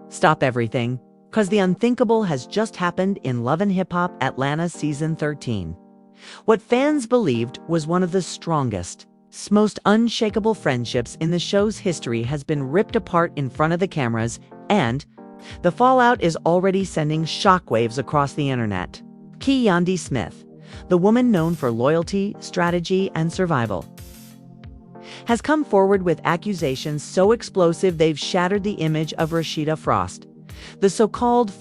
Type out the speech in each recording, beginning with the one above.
Stop everything, because the unthinkable has just happened in Love and Hip Hop Atlanta Season 13. What fans believed was one of the strongest, most unshakable friendships in the show's history has been ripped apart in front of the cameras, and the fallout is already sending shockwaves across the internet. Yandy Smith, the woman known for loyalty, strategy, and survival, has come forward with accusations so explosive they've shattered the image of Rasheeda Frost, the so-called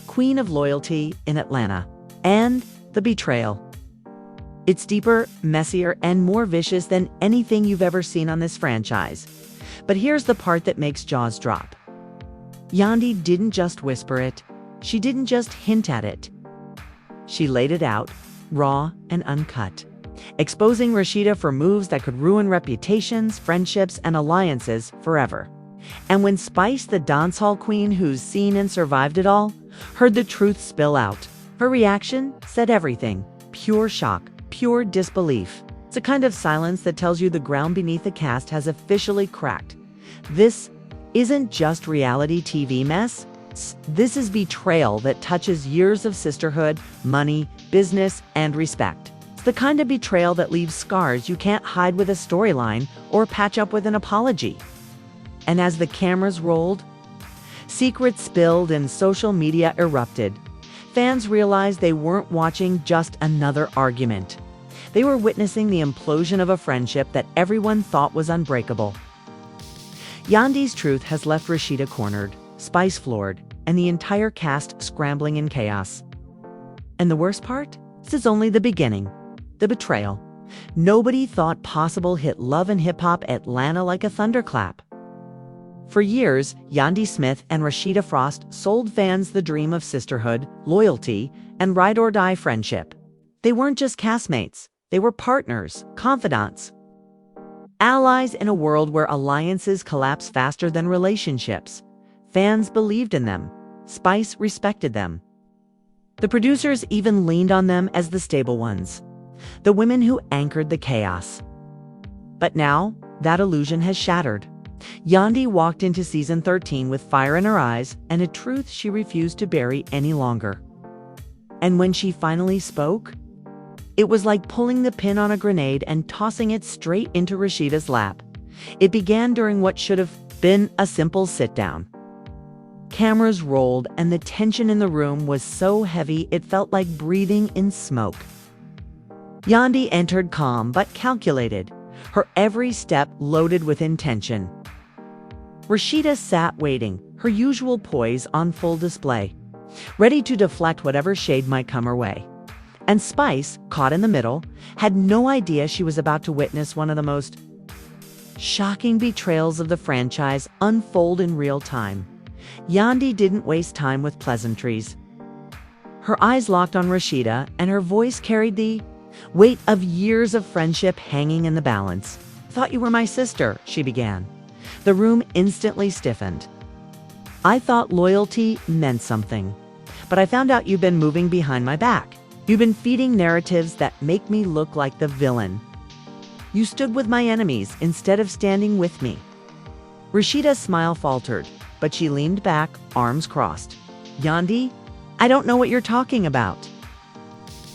Queen of Loyalty in Atlanta, and the Betrayal. It's deeper, messier, and more vicious than anything you've ever seen on this franchise. But here's the part that makes jaws drop. Yandy didn't just whisper it. She didn't just hint at it. She laid it out, raw and uncut, exposing Rasheeda for moves that could ruin reputations, friendships, and alliances forever. And when Spice, the dancehall queen who's seen and survived it all, heard the truth spill out, her reaction said everything. Pure shock, pure disbelief. It's a kind of silence that tells you the ground beneath the cast has officially cracked. This isn't just reality TV mess. This is betrayal that touches years of sisterhood, money, business, and respect. It's the kind of betrayal that leaves scars you can't hide with a storyline or patch up with an apology. And as the cameras rolled, secrets spilled and social media erupted, fans realized they weren't watching just another argument. They were witnessing the implosion of a friendship that everyone thought was unbreakable. Yandy's truth has left Rasheeda cornered, Spice floored, and the entire cast scrambling in chaos. And the worst part? This is only the beginning. The betrayal. Nobody thought possible hit Love and Hip Hop Atlanta like a thunderclap. For years, Yandy Smith and Rasheeda Frost sold fans the dream of sisterhood, loyalty, and ride-or-die friendship. They weren't just castmates. They were partners, confidants, allies in a world where alliances collapse faster than relationships. Fans believed in them. Spice respected them. The producers even leaned on them as the stable ones, the women who anchored the chaos. But now, that illusion has shattered. Yandy walked into Season 13 with fire in her eyes and a truth she refused to bury any longer. And when she finally spoke, it was like pulling the pin on a grenade and tossing it straight into Rasheeda's lap. It began during what should have been a simple sit-down. Cameras rolled, and the tension in the room was so heavy it felt like breathing in smoke. Yandy entered calm but calculated, her every step loaded with intention. Rasheeda sat waiting, her usual poise on full display, ready to deflect whatever shade might come her way. And Spice, caught in the middle, had no idea she was about to witness one of the most shocking betrayals of the franchise unfold in real time. Yandy didn't waste time with pleasantries. Her eyes locked on Rasheeda, and her voice carried the weight of years of friendship hanging in the balance. "Thought you were my sister," she began. The room instantly stiffened. "I thought loyalty meant something, but I found out you've been moving behind my back. You've been feeding narratives that make me look like the villain. You stood with my enemies instead of standing with me." Rasheeda's smile faltered, but she leaned back, arms crossed. "Yandy, I don't know what you're talking about.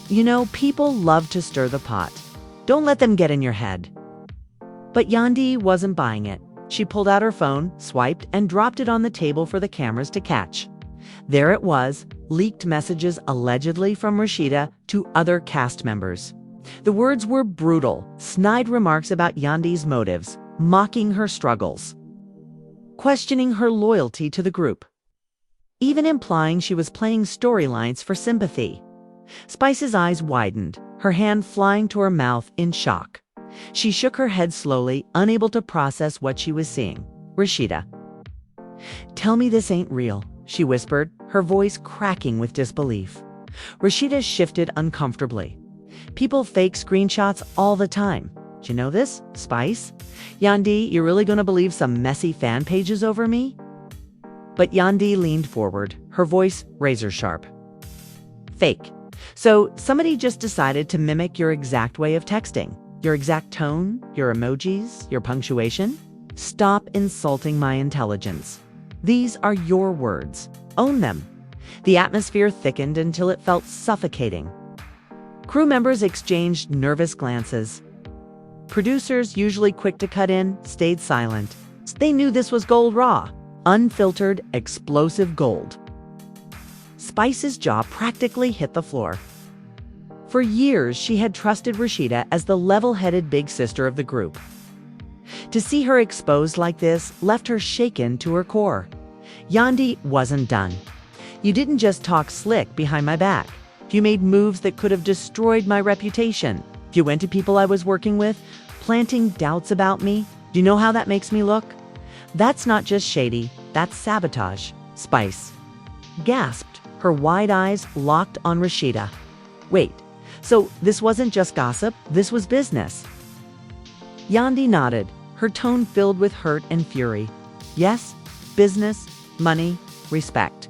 You know, people love to stir the pot. Don't let them get in your head." But Yandy wasn't buying it. She pulled out her phone, swiped, and dropped it on the table for the cameras to catch. There it was, leaked messages allegedly from Rasheeda to other cast members. The words were brutal, snide remarks about Yandy's motives, mocking her struggles, questioning her loyalty to the group, even implying she was playing storylines for sympathy. Spice's eyes widened, her hand flying to her mouth in shock. She shook her head slowly, unable to process what she was seeing. "Rasheeda, tell me this ain't real," she whispered, her voice cracking with disbelief. Rasheeda shifted uncomfortably. "People fake screenshots all the time. Do you know this, Spice? Yandy, you really gonna believe some messy fan pages over me?" But Yandy leaned forward, her voice razor sharp. "Fake. So somebody just decided to mimic your exact way of texting, your exact tone, your emojis, your punctuation? Stop insulting my intelligence." These are your words. Own them. The atmosphere thickened until it felt suffocating. Crew members exchanged nervous glances. Producers, usually quick to cut in, stayed silent. They knew this was gold raw, unfiltered, explosive gold. Spice's jaw practically hit the floor. For years, she had trusted Rasheeda as the level-headed big sister of the group. To see her exposed like this left her shaken to her core. Yandy wasn't done. You didn't just talk slick behind my back. You made moves that could have destroyed my reputation. You went to people I was working with, planting doubts about me. Do you know how that makes me look? That's not just shady, that's sabotage. Spice gasped, her wide eyes locked on Rasheeda. Wait, so this wasn't just gossip, this was business? Yandy nodded, her tone filled with hurt and fury. Yes, business, money, respect.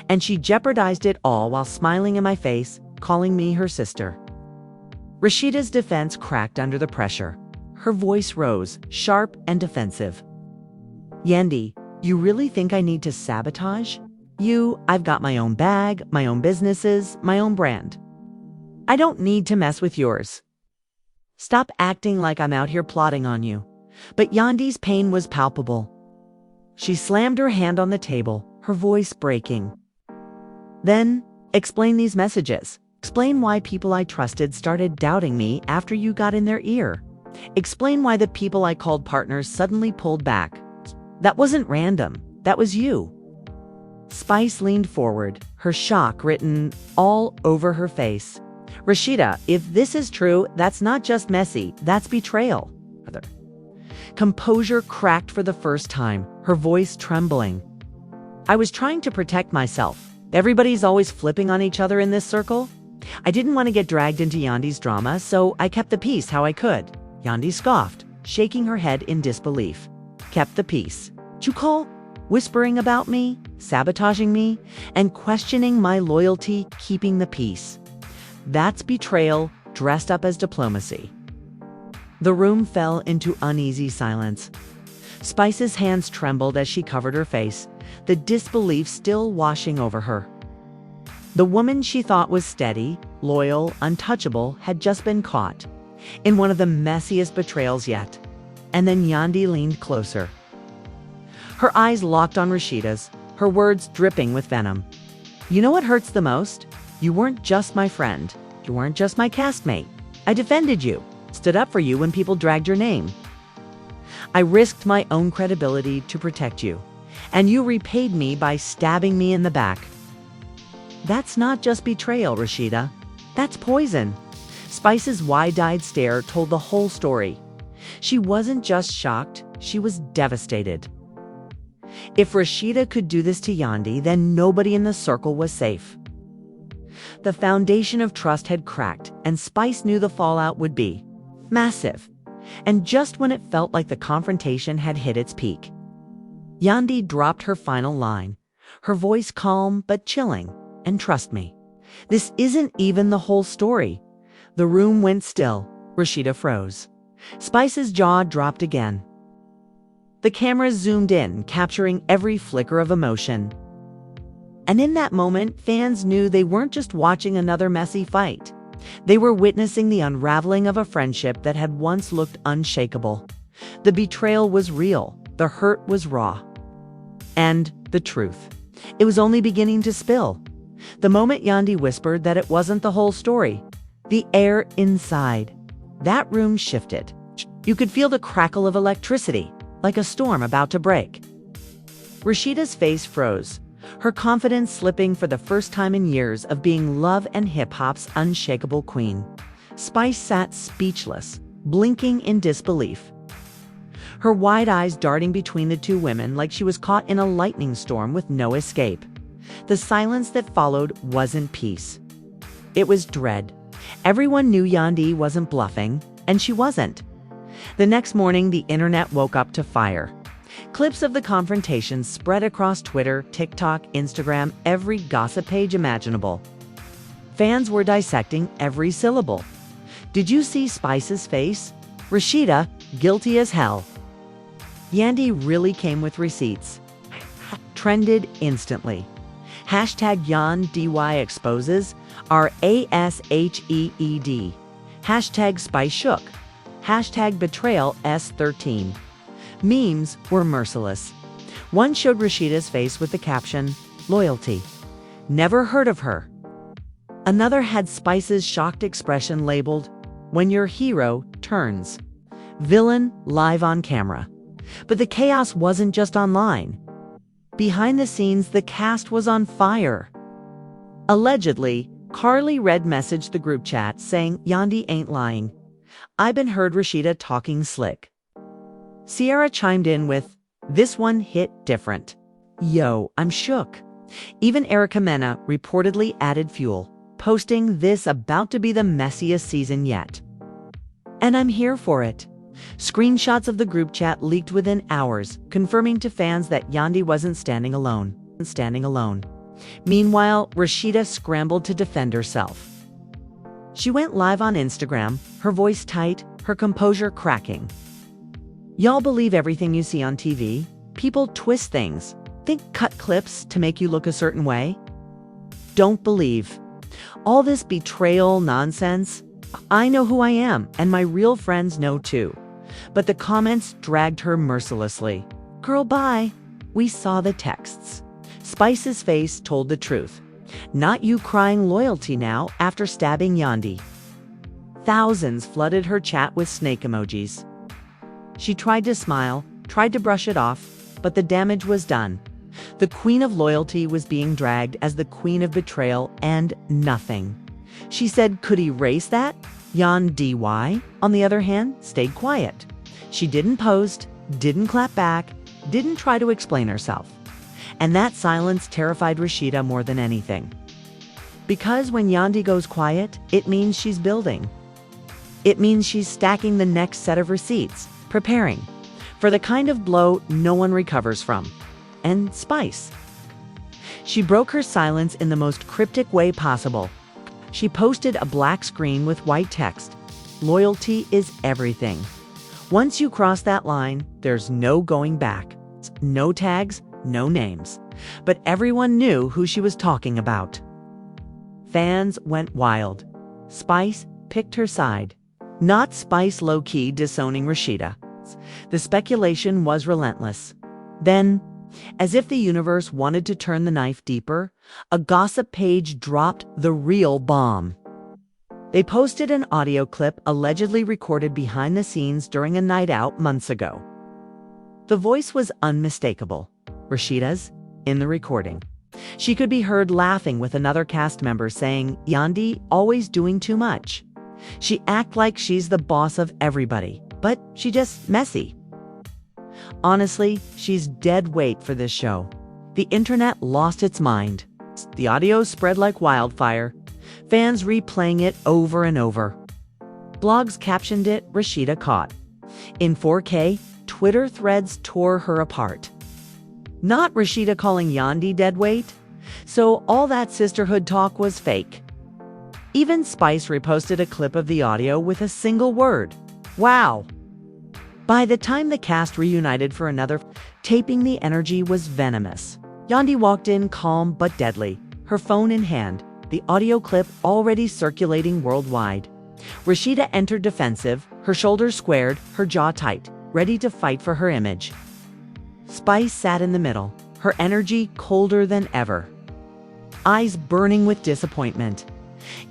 And she jeopardized it all while smiling in my face, calling me her sister. Rasheeda's defense cracked under the pressure. Her voice rose, sharp and defensive. Yandy, you really think I need to sabotage? I've got my own bag, my own businesses, my own brand. I don't need to mess with yours. Stop acting like I'm out here plotting on you. But Yandy's pain was palpable. She slammed her hand on the table, her voice breaking. Then, explain these messages. Explain why people I trusted started doubting me after you got in their ear. Explain why the people I called partners suddenly pulled back. That wasn't random. That was you. Spice leaned forward, her shock written all over her face. Rasheeda, if this is true, that's not just messy, that's betrayal. Composure cracked for the first time, her voice trembling. I was trying to protect myself. Everybody's always flipping on each other in this circle. I didn't want to get dragged into Yandy's drama, so I kept the peace how I could. Yandy scoffed, shaking her head in disbelief. Kept the peace. You call whispering about me, sabotaging me, and questioning my loyalty, keeping the peace. That's betrayal dressed up as diplomacy. The room fell into uneasy silence. Spice's hands trembled as she covered her face, the disbelief still washing over her. The woman she thought was steady, loyal, untouchable had just been caught in one of the messiest betrayals yet. And then Yandy leaned closer. Her eyes locked on Rasheeda's, her words dripping with venom. You know what hurts the most? You weren't just my friend. You weren't just my castmate. I defended you, stood up for you when people dragged your name. I risked my own credibility to protect you, and you repaid me by stabbing me in the back. That's not just betrayal, Rasheeda. That's poison. Spice's wide-eyed stare told the whole story. She wasn't just shocked, she was devastated. If Rasheeda could do this to Yandy, then nobody in the circle was safe. The foundation of trust had cracked, and Spice knew the fallout would be massive. And just when it felt like the confrontation had hit its peak, Yandy dropped her final line, her voice calm but chilling. And trust me, this isn't even the whole story. The room went still. Rasheeda froze. Spice's jaw dropped again. The cameras zoomed in, capturing every flicker of emotion. And in that moment, fans knew they weren't just watching another messy fight. They were witnessing the unraveling of a friendship that had once looked unshakable. The betrayal was real. The hurt was raw. And the truth. It was only beginning to spill. The moment Yandy whispered that it wasn't the whole story, the air inside that room shifted. You could feel the crackle of electricity, like a storm about to break. Rasheeda's face froze, her confidence slipping for the first time in years of being love and hip-hop's unshakable queen. Spice sat speechless, blinking in disbelief. Her wide eyes darting between the two women like she was caught in a lightning storm with no escape. The silence that followed wasn't peace. It was dread. Everyone knew Yandy wasn't bluffing, and she wasn't. The next morning, the internet woke up to fire. Clips of the confrontation spread across Twitter, TikTok, Instagram, every gossip page imaginable. Fans were dissecting every syllable. Did you see Spice's face? Rasheeda, guilty as hell. Yandy really came with receipts. trended instantly. Hashtag Yandy exposes RASHEED. Hashtag Spice Shook. Hashtag Betrayal S13. Memes were merciless. One showed Rasheeda's face with the caption, "Loyalty. Never heard of her." Another had Spice's shocked expression labeled, "When your hero turns." Villain live on camera. But the chaos wasn't just online. Behind the scenes, the cast was on fire. Allegedly, Carly Red messaged the group chat saying, "Yandy ain't lying. I been heard Rasheeda talking slick." Sierra chimed in with, "This one hit different. Yo, I'm shook." Even Erica Mena reportedly added fuel, posting, "This about to be the messiest season yet. And I'm here for it." Screenshots of the group chat leaked within hours, confirming to fans that Yandy wasn't standing alone. Meanwhile, Rasheeda scrambled to defend herself. She went live on Instagram, her voice tight, her composure cracking. "Y'all believe everything you see on TV? People twist things, think cut clips to make you look a certain way. Don't believe. All this betrayal nonsense. I know who I am, and my real friends know too." But the comments dragged her mercilessly. "Girl, bye." We saw the texts. Spice's face told the truth. "Not you crying loyalty now after stabbing Yandy." Thousands flooded her chat with snake emojis. She tried to smile, tried to brush it off, but the damage was done. The queen of loyalty was being dragged as the queen of betrayal and nothing. She said could erase that. Yandy, on the other hand, stayed quiet. She didn't post, didn't clap back, didn't try to explain herself. And that silence terrified Rasheeda more than anything. Because when Yandy goes quiet, it means she's building. It means she's stacking the next set of receipts, preparing for the kind of blow no one recovers from. And Spice. She broke her silence in the most cryptic way possible. She posted a black screen with white text. "Loyalty is everything. Once you cross that line, there's no going back." No tags, no names. But everyone knew who she was talking about. Fans went wild. Spice picked her side. Not Spice low-key disowning Rasheeda. The speculation was relentless. Then, as if the universe wanted to turn the knife deeper, a gossip page dropped the real bomb. They posted an audio clip allegedly recorded behind the scenes during a night out months ago. The voice was unmistakable. Rasheeda's in the recording. She could be heard laughing with another cast member saying, "Yandy always doing too much. She act like she's the boss of everybody, but she just messy." Honestly, she's dead weight for this show. The internet lost its mind. The audio spread like wildfire, fans replaying it over and over. Blogs captioned it, "Rasheeda caught." In 4K, Twitter threads tore her apart. Not Rasheeda calling Yandy dead weight, so all that sisterhood talk was fake. Even Spice reposted a clip of the audio with a single word, "Wow." By the time the cast reunited for another taping, the energy was venomous. Yandy walked in calm but deadly, her phone in hand, the audio clip already circulating worldwide. Rasheeda entered defensive, her shoulders squared, her jaw tight, ready to fight for her image. Spice sat in the middle, her energy colder than ever. Eyes burning with disappointment.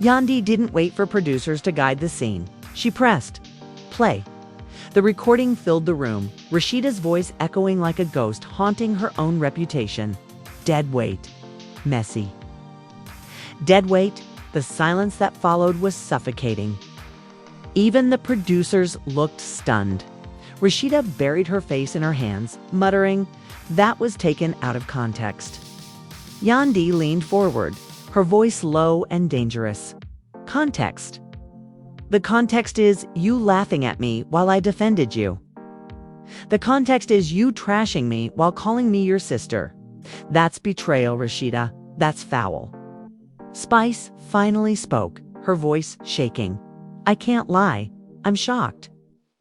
Yandy didn't wait for producers to guide the scene. She pressed play. The recording filled the room, Rasheeda's voice echoing like a ghost, haunting her own reputation. Dead weight. Messy. Dead weight. The silence that followed was suffocating. Even the producers looked stunned. Rasheeda buried her face in her hands, muttering, "That was taken out of context." Yandy leaned forward, her voice low and dangerous. "Context. The context is you laughing at me while I defended you. The context is you trashing me while calling me your sister. That's betrayal, Rasheeda. That's foul." Spice finally spoke, her voice shaking. "I can't lie. I'm shocked.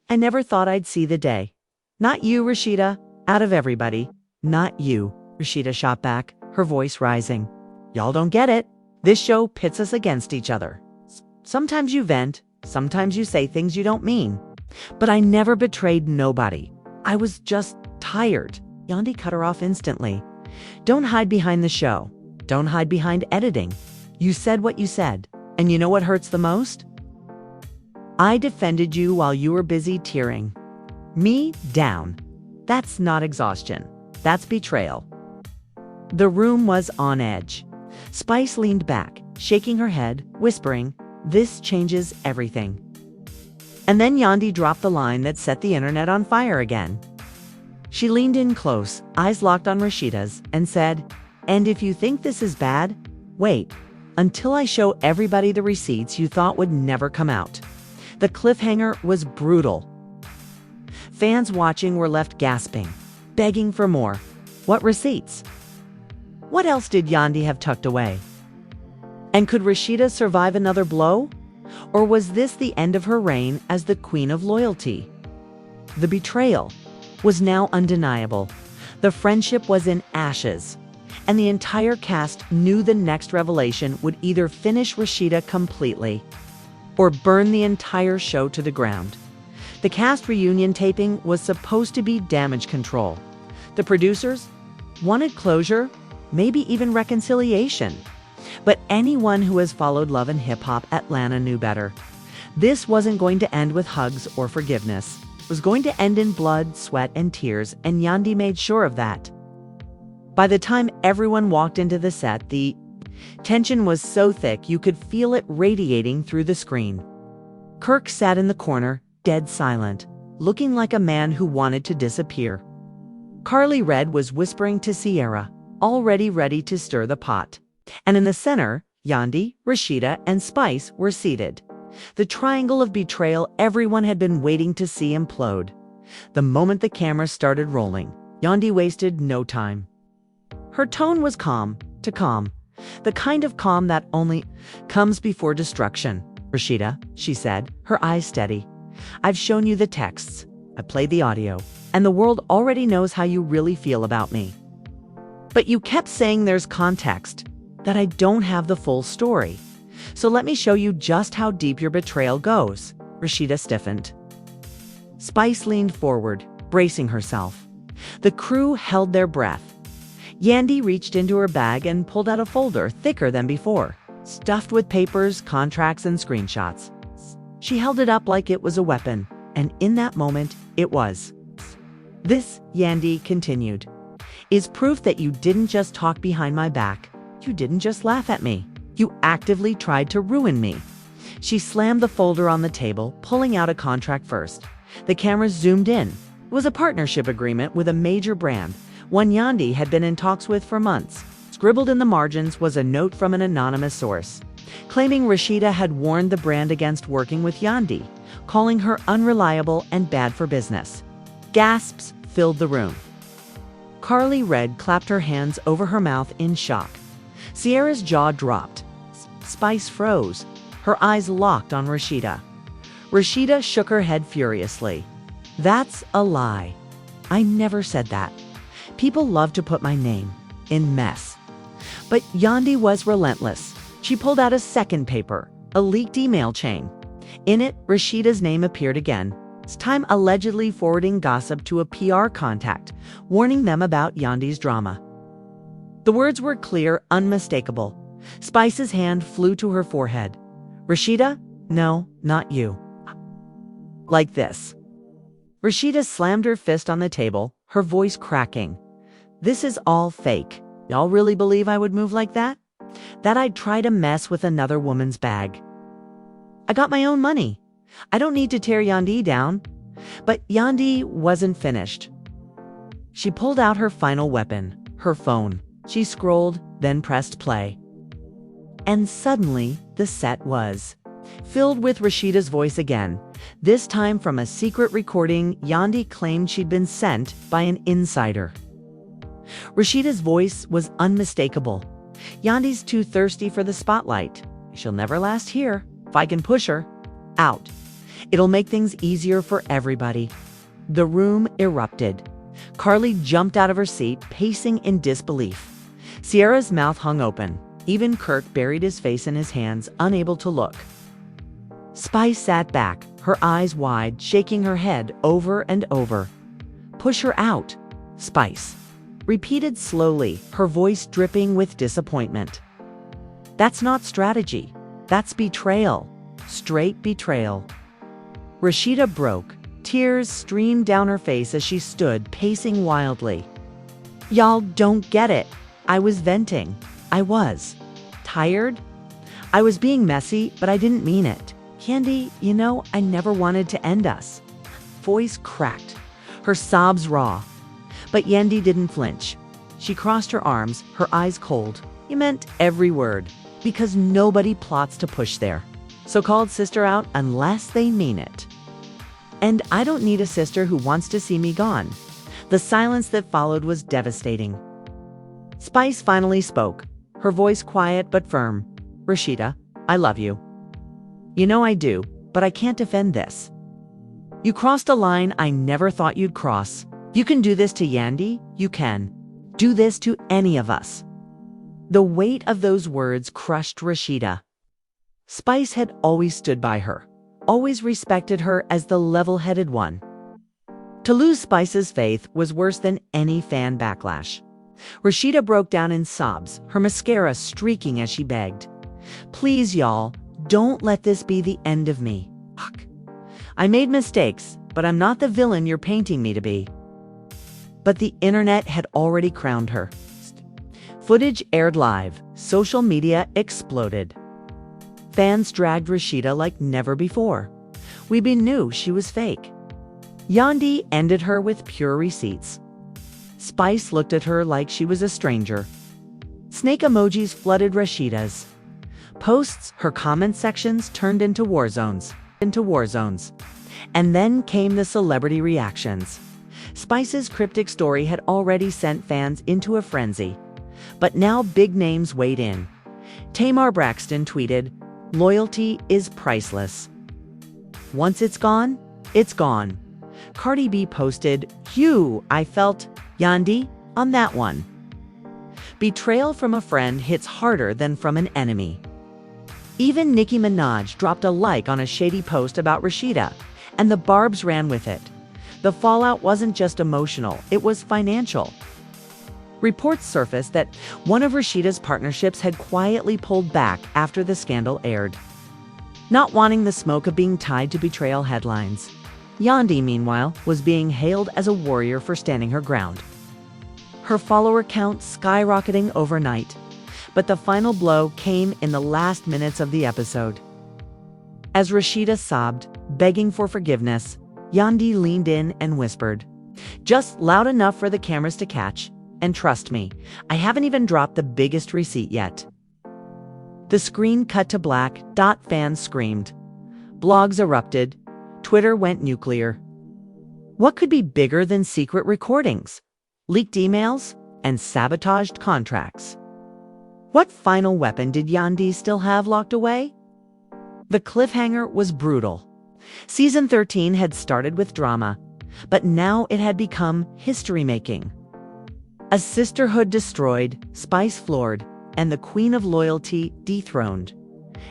I never thought I'd see the day. Not you, Rasheeda. Out of everybody, not you." Rasheeda shot back, her voice rising. Y'all don't get it. This show pits us against each other. Sometimes you vent, sometimes you say things you don't mean. But I never betrayed nobody. I was just tired. Yandy cut her off instantly. Don't hide behind the show. Don't hide behind editing. You said what you said. And you know what hurts the most? I defended you while you were busy tearing. Me down. That's not exhaustion. That's betrayal. The room was on edge. Spice leaned back, shaking her head, whispering, "This changes everything." And then Yandy dropped the line that set the internet on fire again. She leaned in close, eyes locked on Rasheeda's, and said, "And if you think this is bad, wait, until I show everybody the receipts you thought would never come out." The cliffhanger was brutal. Fans watching were left gasping, begging for more. What receipts? What else did Yandy have tucked away? And could Rasheeda survive another blow? Or was this the end of her reign as the queen of loyalty? The betrayal was now undeniable. The friendship was in ashes. And the entire cast knew the next revelation would either finish Rasheeda completely or burn the entire show to the ground. The cast reunion taping was supposed to be damage control. The producers wanted closure, maybe even reconciliation. But anyone who has followed Love and Hip Hop Atlanta knew better. This wasn't going to end with hugs or forgiveness. It was going to end in blood, sweat, and tears, and Yandy made sure of that. By the time everyone walked into the set, the tension was so thick you could feel it radiating through the screen. Kirk sat in the corner, dead silent, looking like a man who wanted to disappear. Carly Red was whispering to Sierra, already ready to stir the pot. And in the center, Yandy, Rasheeda, and Spice were seated. The triangle of betrayal everyone had been waiting to see implode. The moment the camera started rolling, Yandy wasted no time. Her tone was calm to calm, the kind of calm that only comes before destruction. "Rasheeda," she said, her eyes steady, "I've shown you the texts, I played the audio, and the world already knows how you really feel about me. But you kept saying there's context, that I don't have the full story. So let me show you just how deep your betrayal goes." Rasheeda stiffened. Spice leaned forward, bracing herself. The crew held their breath. Yandy reached into her bag and pulled out a folder thicker than before, stuffed with papers, contracts, and screenshots. She held it up like it was a weapon, and in that moment, it was. "This," Yandy continued, "is proof that you didn't just talk behind my back. You didn't just laugh at me. You actively tried to ruin me." She slammed the folder on the table, pulling out a contract first. The cameras zoomed in. It was a partnership agreement with a major brand, one Yandy had been in talks with for months. Scribbled in the margins was a note from an anonymous source, claiming Rasheeda had warned the brand against working with Yandy, calling her unreliable and bad for business. Gasps filled the room. Carly Red clapped her hands over her mouth in shock. Sierra's jaw dropped. Spice froze, her eyes locked on Rasheeda. Rasheeda shook her head furiously. "That's a lie. I never said that. People love to put my name in mess." But Yandy was relentless. She pulled out a second paper, a leaked email chain. In it, Rasheeda's name appeared again, this time allegedly forwarding gossip to a PR contact, warning them about Yandy's drama. The words were clear, unmistakable. Spice's hand flew to her forehead. "Rasheeda? No, not you. Like this." Rasheeda slammed her fist on the table, her voice cracking. "This is all fake. Y'all really believe I would move like that? That I'd try to mess with another woman's bag? I got my own money. I don't need to tear Yandy down." But Yandy wasn't finished. She pulled out her final weapon, her phone. She scrolled, then pressed play. And suddenly, the set was filled with Rasheeda's voice again, this time from a secret recording Yandy claimed she'd been sent by an insider. Rasheeda's voice was unmistakable. "Yandy's too thirsty for the spotlight. She'll never last here. If I can push her out, it'll make things easier for everybody." The room erupted. Carly jumped out of her seat, pacing in disbelief. Sierra's mouth hung open. Even Kirk buried his face in his hands, unable to look. Spice sat back, her eyes wide, shaking her head over and over. "Push her out, Spice," repeated slowly, her voice dripping with disappointment. "That's not strategy. That's betrayal. Straight betrayal." Rasheeda broke. Tears streamed down her face as she stood, pacing wildly. "Y'all don't get it. I was venting. I was tired. I was being messy, but I didn't mean it. Yandy, I never wanted to end us." Voice cracked, her sobs raw. But Yandy didn't flinch. She crossed her arms, her eyes cold. "You meant every word, because nobody plots to push their so-called sister out unless they mean it. And I don't need a sister who wants to see me gone." The silence that followed was devastating. Spice finally spoke, her voice quiet but firm. "Rasheeda, I love you. I do, but I can't defend this. You crossed a line I never thought you'd cross. You can do this to Yandy, you can. Do this to any of us." The weight of those words crushed Rasheeda. Spice had always stood by her, always respected her as the level-headed one. To lose Spice's faith was worse than any fan backlash. Rasheeda broke down in sobs, her mascara streaking as she begged. "Please, y'all, don't let this be the end of me. Fuck. I made mistakes, but I'm not the villain you're painting me to be." But the internet had already crowned her. Footage aired live, social media exploded. Fans dragged Rasheeda like never before. We knew she was fake. Yandy ended her with pure receipts. Spice looked at her like she was a stranger. Snake emojis flooded Rasheeda's posts, her comment sections turned into war zones. And then came the celebrity reactions. Spice's cryptic story had already sent fans into a frenzy. But now big names weighed in. Tamar Braxton tweeted, "Loyalty is priceless. Once it's gone, it's gone." Cardi B posted, "Phew, I felt Yandy on that one." Betrayal from a friend hits harder than from an enemy. Even Nicki Minaj dropped a like on a shady post about Rasheeda, and the Barbs ran with it. The fallout wasn't just emotional, it was financial. Reports surfaced that one of Rasheeda's partnerships had quietly pulled back after the scandal aired, not wanting the smoke of being tied to betrayal headlines. Yandy, meanwhile, was being hailed as a warrior for standing her ground. Her follower count skyrocketing overnight. But the final blow came in the last minutes of the episode. As Rasheeda sobbed, begging for forgiveness, Yandy leaned in and whispered, "Just loud enough for the cameras to catch. And trust me, I haven't even dropped the biggest receipt yet." The screen cut to black. Fans screamed. Blogs erupted. Twitter went nuclear. What could be bigger than secret recordings, leaked emails, and sabotaged contracts? What final weapon did Yandy still have locked away? The cliffhanger was brutal. Season 13 had started with drama, but now it had become history-making. A sisterhood destroyed, Spice floored, and the queen of loyalty dethroned.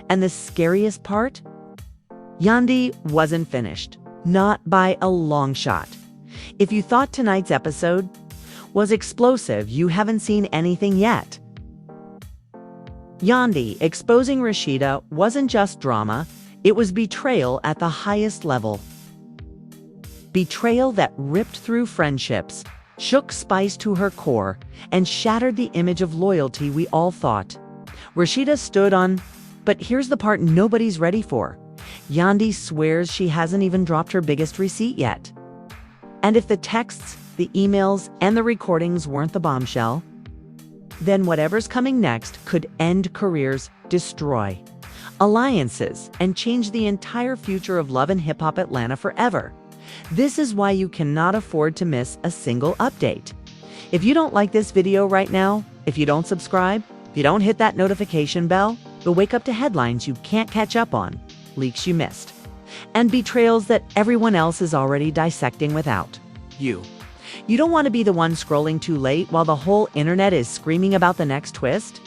And the scariest part? Yandy wasn't finished. Not by a long shot. If you thought tonight's episode was explosive, you haven't seen anything yet. Yandy exposing Rasheeda wasn't just drama, it was betrayal at the highest level. Betrayal that ripped through friendships, shook Spice to her core, and shattered the image of loyalty we all thought Rasheeda stood on. But here's the part nobody's ready for. Yandy swears she hasn't even dropped her biggest receipt yet. And if the texts, the emails, and the recordings weren't the bombshell, then whatever's coming next could end careers, destroy alliances, and change the entire future of Love and Hip Hop Atlanta forever. This is why you cannot afford to miss a single update. If you don't like this video right now, if you don't subscribe, if you don't hit that notification bell, you'll wake up to headlines you can't catch up on, leaks you missed, and betrayals that everyone else is already dissecting without you. You don't want to be the one scrolling too late while the whole internet is screaming about the next twist?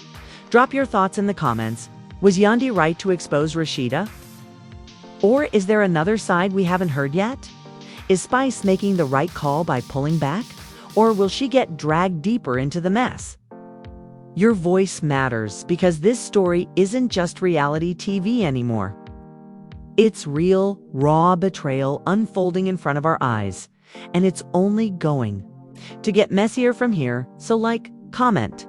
Drop your thoughts in the comments. Was Yandy right to expose Rasheeda? Or is there another side we haven't heard yet? Is Spice making the right call by pulling back? Or will she get dragged deeper into the mess? Your voice matters because this story isn't just reality TV anymore. It's real, raw betrayal unfolding in front of our eyes, and it's only going to get messier from here, so like, comment,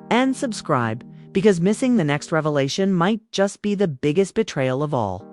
and subscribe, because missing the next revelation might just be the biggest betrayal of all.